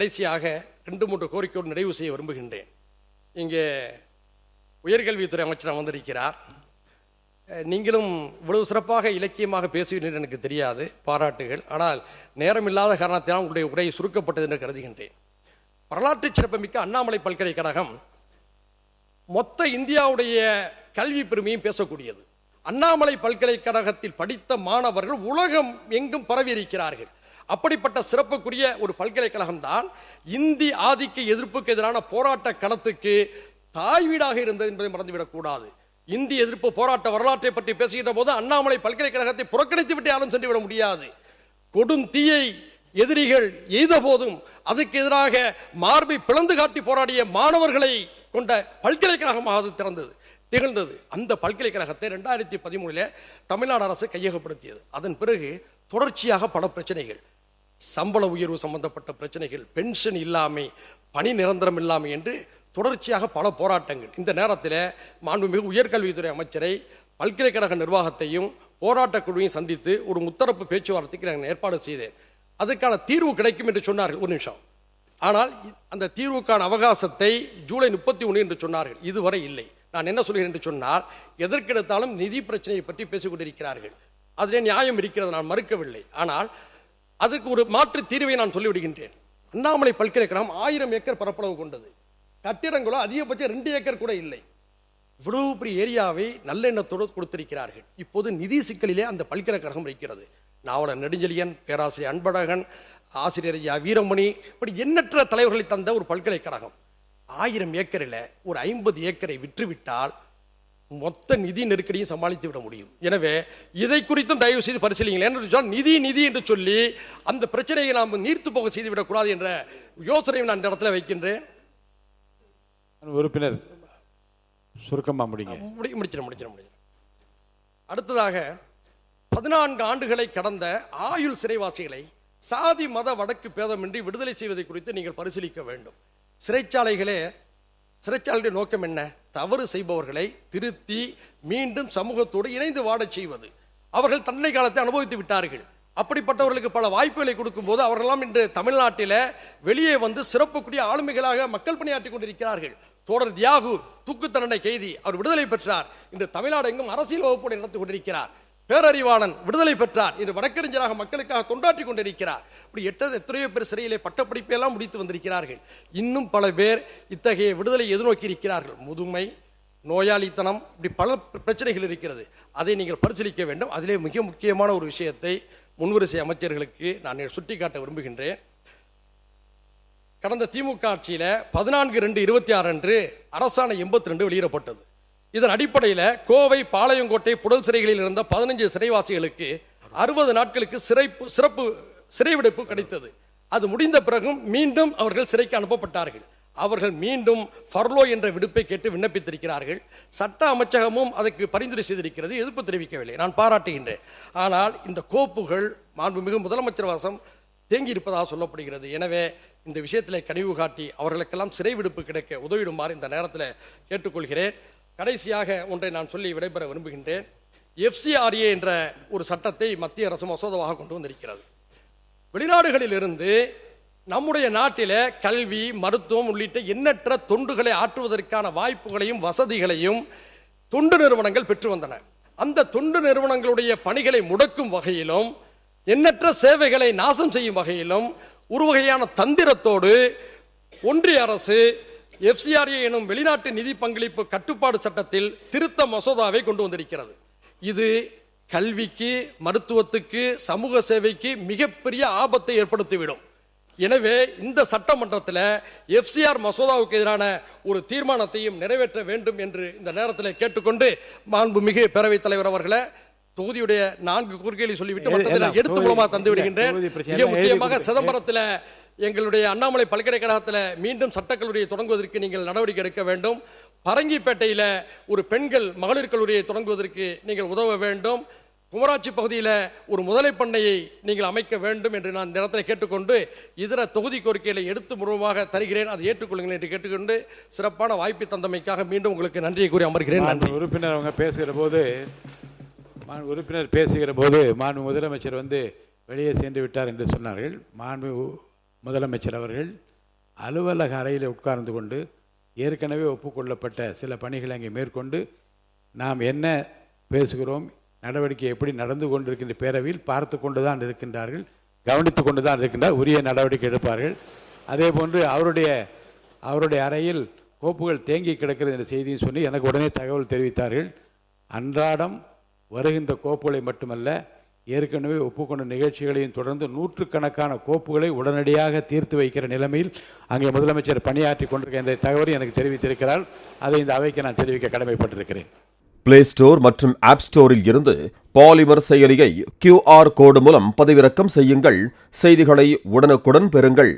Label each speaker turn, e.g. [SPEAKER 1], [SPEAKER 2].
[SPEAKER 1] கடைசியாக 2-3 கோரிக்கையோடு நிறைவு செய்ய விரும்புகின்றேன். இங்கே உயர்கல்வித்துறை அமைச்சர் வந்திருக்கிறார். நீங்களும் இவ்வளவு சிறப்பாக இலக்கியமாக பேசுவீர்கள் எனக்கு தெரியாது, பாராட்டுகள். ஆனால் நேரமில்லாத காரணத்தினால் உங்களுடைய உரை சுருக்கப்பட்டது என்று கருதுகின்றேன். வரலாற்று சிறப்புமிக்க அண்ணாமலை பல்கலைக்கழகம் மொத்த இந்தியாவுடைய கல்வி பெருமையும் பேசக்கூடியது. அண்ணாமலை பல்கலைக்கழகத்தில் படித்த மாணவர்கள் உலகம் எங்கும் பரவி இருக்கிறார்கள். அப்படிப்பட்ட சிறப்புக்குரிய ஒரு பல்கலைக்கழகம் தான் இந்தி ஆதிக்க எதிர்ப்புக்கு எதிரான போராட்ட களத்துக்கு தாய் வீடாக இருந்தது என்பதை மறந்துவிடக் கூடாது. இந்தி எதிர்ப்பு போராட்ட வரலாற்றை பற்றி பேசுகின்ற போது அண்ணாமலை பல்கலைக்கழகத்தை புறக்கணித்து விட்டு யாரும் சென்றுவிட முடியாது. கொடும் தீயை எதிரிகள் எய்த போதும் அதுக்கு எதிராக மார்பை பிளந்து காட்டி போராடிய மாணவர்களை கொண்ட பல்கலைக்கழகமாக அது திகழ்ந்தது. அந்த பல்கலைக்கழகத்தை 2013 தமிழ்நாடு அரசு கையகப்படுத்தியது. அதன் பிறகு தொடர்ச்சியாக பல பிரச்சனைகள், சம்பள உயர்வு சம்பந்தப்பட்ட பிரச்சனைகள், பென்ஷன் இல்லாமை, பணி நிரந்தரம் இல்லாமை என்று தொடர்ச்சியாக பல போராட்டங்கள். இந்த நேரத்தில் மாண்புமிகு உயர்கல்வித்துறை அமைச்சரை, பல்கலைக்கழக நிர்வாகத்தையும் போராட்ட குழுவையும் சந்தித்து ஒரு முத்தரப்பு பேச்சுவார்த்தைக்கு நான் ஏற்பாடு செய்தேன். அதற்கான தீர்வு கிடைக்கும் என்று சொன்னார்கள். ஒரு நிமிஷம். ஆனால் அந்த தீர்வுக்கான அவகாசத்தை ஜூலை 31 என்று சொன்னார்கள். இதுவரை இல்லை. நான் என்ன சொல்கிறேன் என்று சொன்னால், எதற்கெடுத்தாலும் நிதி பிரச்சனையை பற்றி பேசிக் கொண்டிருக்கிறார்கள். அதிலே நியாயம் இருக்கிறது, நான் மறுக்கவில்லை. ஆனால் அதற்கு ஒரு மாற்று தீர்வை நான் சொல்லிவிடுகின்றேன். அண்ணாமலை பல்கலைக்கழகம் 1000 ஏக்கர் பரப்பளவு கொண்டது. கட்டிடங்களோ அதிகபட்சம் 2 ஏக்கர் கூட இல்லை. இவ்வளவு பெரிய ஏரியாவை நல்லெண்ணத்தோடு கொடுத்திருக்கிறார்கள். இப்போது நிதி சிக்கலிலே அந்த பல்கலைக்கழகம் இருக்கிறது. நாவலர் நெடுஞ்செழியன், பேராசிரியர் அன்பழகன், ஆசிரியர் வீரமணி, இப்படி எண்ணற்ற தலைவர்களை தந்த ஒரு பல்கலைக்கழகம் 1000 ஏக்கரில் ஒரு 50 ஏக்கரை விற்றுவிட்டால் மொத்த நிதி நெருக்கடியும் சமாளித்து விட முடியும். எனவே இதை குறித்தும் தயவு செய்து பரிசீலிங்கள். என்று சொன்னால் நிதி என்று சொல்லி அந்த பிரச்சனையை நாம் நீர்த்து போக செய்துவிடக்கூடாது என்ற யோசனையை நான் இந்த இடத்துல வைக்கின்றேன்.
[SPEAKER 2] உறுப்பினர் சுருக்கமாக
[SPEAKER 1] முடிச்சிடும். அடுத்ததாக 14 ஆண்டுகளை கடந்த ஆயுள் சிறைவாசிகளை சாதி மத வடக்கு பேதமின்றி விடுதலை செய்வதை குறித்து நீங்கள் பரிசீலிக்க வேண்டும். சிறைச்சாலையுடைய நோக்கம் என்ன? தவறு செய்பவர்களை திருத்தி மீண்டும் சமூகத்தோடு இணைந்து வாடச் செய்வது. அவர்கள் தண்டனை காலத்தை அனுபவித்து விட்டார்கள். அப்படிப்பட்டவர்களுக்கு பல வாய்ப்புகளை கொடுக்கும் போது அவர்களெல்லாம் இன்று தமிழ்நாட்டில் வெளியே வந்து சிறப்புக்குரிய ஆளுமைகளாக மக்கள் பணியாற்றி கொண்டிருக்கிறார்கள். தோழர் தியாகு தூக்கு தண்டனை கைதி, அவர் விடுதலை பெற்றார். இன்று தமிழ்நாடு எங்கும் அரசியல் வகுப்போடு நடத்தி கொண்டிருக்கிறார். பேரறிவாளன் விடுதலை பெற்றார். இன்று வழக்கறிஞராக மக்களுக்காக தொண்டாற்றி கொண்டிருக்கிறார். இப்படி எத்தனையோ பேர் சிறையிலே பட்டப்படிப்பெல்லாம் முடித்து வந்திருக்கிறார்கள். இன்னும் பல பேர் இத்தகைய விடுதலை எதிர்நோக்கி இருக்கிறார்கள். முதுமை, நோயாளித்தனம், இப்படி பல பிரச்சனைகள் இருக்கிறது. அதை நீங்கள் பரிசீலிக்க வேண்டும். அதிலே மிக முக்கியமான ஒரு விஷயத்தை முன்வரிசை அமைச்சர்களுக்கு நான் சுட்டிக்காட்ட விரும்புகின்றேன். கடந்த திமுக ஆட்சியில் 14/2/26 அன்று அரசாணை 82 வெளியிடப்பட்டது. இதன் அடிப்படையில் கோவை, பாளையங்கோட்டை, புழல் சிறைகளில் இருந்த 15 சிறைவாசிகளுக்கு 60 நாட்களுக்கு சிறப்பு சிறைவிடுப்பு கிடைத்தது. அது முடிந்த பிறகும் மீண்டும் அவர்கள் சிறைக்கு அனுப்பப்பட்டார்கள். அவர்கள் மீண்டும் ஃபர்லோ என்ற விடுப்பை கேட்டு விண்ணப்பித்திருக்கிறார்கள். சட்ட அமைச்சகமும் அதற்கு பரிந்துரை செய்திருக்கிறது, எதிர்ப்பு தெரிவிக்கவில்லை. நான் பாராட்டுகின்றேன். ஆனால் இந்த கோப்புகள் மாண்புமிகு முதலமைச்சர் வசம் தேங்கி இருப்பதாக சொல்லப்படுகிறது. எனவே இந்த விஷயத்தில் கனிவு காட்டி அவர்களுக்கெல்லாம் சிறை விடுப்பு கிடைக்க உதவிடுமாறு இந்த நேரத்தில் கேட்டுக்கொள்கிறேன். கடைசியாக ஒன்றை நான் சொல்லி விடைபெற விரும்புகின்றேன். FCRA என்ற ஒரு சட்டத்தை மத்திய அரசு மசோதாவாக கொண்டு வந்திருக்கிறது. வெளிநாடுகளில் இருந்து நம்முடைய நாட்டில் கல்வி, மருத்துவம் உள்ளிட்ட எண்ணற்ற தொண்டுகளை ஆற்றுவதற்கான வாய்ப்புகளையும் வசதிகளையும் தொண்டு நிறுவனங்கள் பெற்று வந்தன. அந்த தொண்டு நிறுவனங்களுடைய பணிகளை முடக்கும் வகையிலும் எண்ணற்ற சேவைகளை நாசம் செய்யும் வகையிலும் ஒரு வகையான தந்திரத்தோடு ஒன்றிய அரசு FCRA எனும் வெளிநாட்டு நிதி பங்களிப்பு கட்டுப்பாடு சட்டத்தில் திருத்த மசோதாவை கொண்டு வந்திருக்கிறது. இது கல்விக்கு, மருத்துவத்துக்கு, சமூக சேவைக்கு மிகப்பெரிய ஆபத்தை ஏற்படுத்திவிடும். எனவே இந்த சட்டமன்றத்தில் FCR மசோதாவுக்கு எதிரான ஒரு தீர்மானத்தையும் நிறைவேற்ற வேண்டும் என்று இந்த நேரத்தில் கேட்டுக்கொண்டு, மாண்புமிகு பேரவைத் தலைவர் அவர்களை தொகுதியுடைய 4 கோரிக்கைகளை சொல்லிவிட்டு எடுத்து மூலமாக தந்து விடுகின்றேன். மிக முக்கியமாக சிதம்பரத்தில் எங்களுடைய அண்ணாமலை பல்கலைக்கழகத்தில் மீண்டும் சட்டக்கல்லூரியை தொடங்குவதற்கு நீங்கள் நடவடிக்கை எடுக்க வேண்டும். பரங்கிப்பேட்டையில் ஒரு பெண்கள் மகளிர் கல்லூரியை தொடங்குவதற்கு நீங்கள் உதவ வேண்டும். குமராட்சி பகுதியில் ஒரு முதலை பண்ணையை நீங்கள் அமைக்க வேண்டும் என்று நான் நேரத்தில் கேட்டுக்கொண்டு இதர தொகுதி கோரிக்கைகளை எடுத்து முழுவதுமாக தருகிறேன். அதை ஏற்றுக்கொள்ளுங்கள் என்று கேட்டுக்கொண்டு சிறப்பான வாய்ப்பை தந்தமைக்காக மீண்டும் உங்களுக்கு நன்றியை கூறி அமர்கிறேன். நன்றி.
[SPEAKER 2] உறுப்பினர் அவங்க பேசுகிற போது மாண்பு முதலமைச்சர் வெளியே சென்று விட்டார் என்று சொன்னார்கள். மாண்பு முதலமைச்சர் அவர்கள் அலுவலக அறையில் உட்கார்ந்து கொண்டு ஏற்கனவே ஒப்புக்கொள்ளப்பட்ட சில பணிகளை அங்கே மேற்கொண்டு நாம் என்ன பேசுகிறோம், நடவடிக்கை எப்படி நடந்து கொண்டிருக்கின்ற பேரவையில் பார்த்து கொண்டு தான் இருக்கின்றார்கள், கவனித்து கொண்டு தான் இருக்கின்றார், உரிய நடவடிக்கை எடுப்பார்கள். அதே போன்று அவருடைய அறையில் கோப்புகள் தேங்கி கிடக்கிறது என்ற செய்தியும் சொல்லி எனக்கு உடனே தகவல் தெரிவித்தார்கள். அன்றாடம் வருகின்ற கோப்புகளை மட்டுமல்ல, ஏற்கனவே ஒப்புக்கொண்ட நிகழ்ச்சிகளையும் தொடர்ந்து நூற்றுக்கணக்கான கோப்புகளை உடனடியாக தீர்த்து வைக்கிற நிலைமையில் அங்கே முதலமைச்சர் பணியாற்றி கொண்டிருக்க இந்த தகவலை எனக்கு தெரிவித்திருக்கிறார். அதை இந்த அவைக்கு நான் தெரிவிக்க கடமைப்பட்டிருக்கிறேன்.
[SPEAKER 3] பிளே ஸ்டோர் மற்றும் ஆப் ஸ்டோரில் இருந்து பாலிமர் செயலியை QR கோடு மூலம் பதிவிறக்கம் செய்யுங்கள். செய்திகளை உடனுக்குடன் பெறுங்கள்.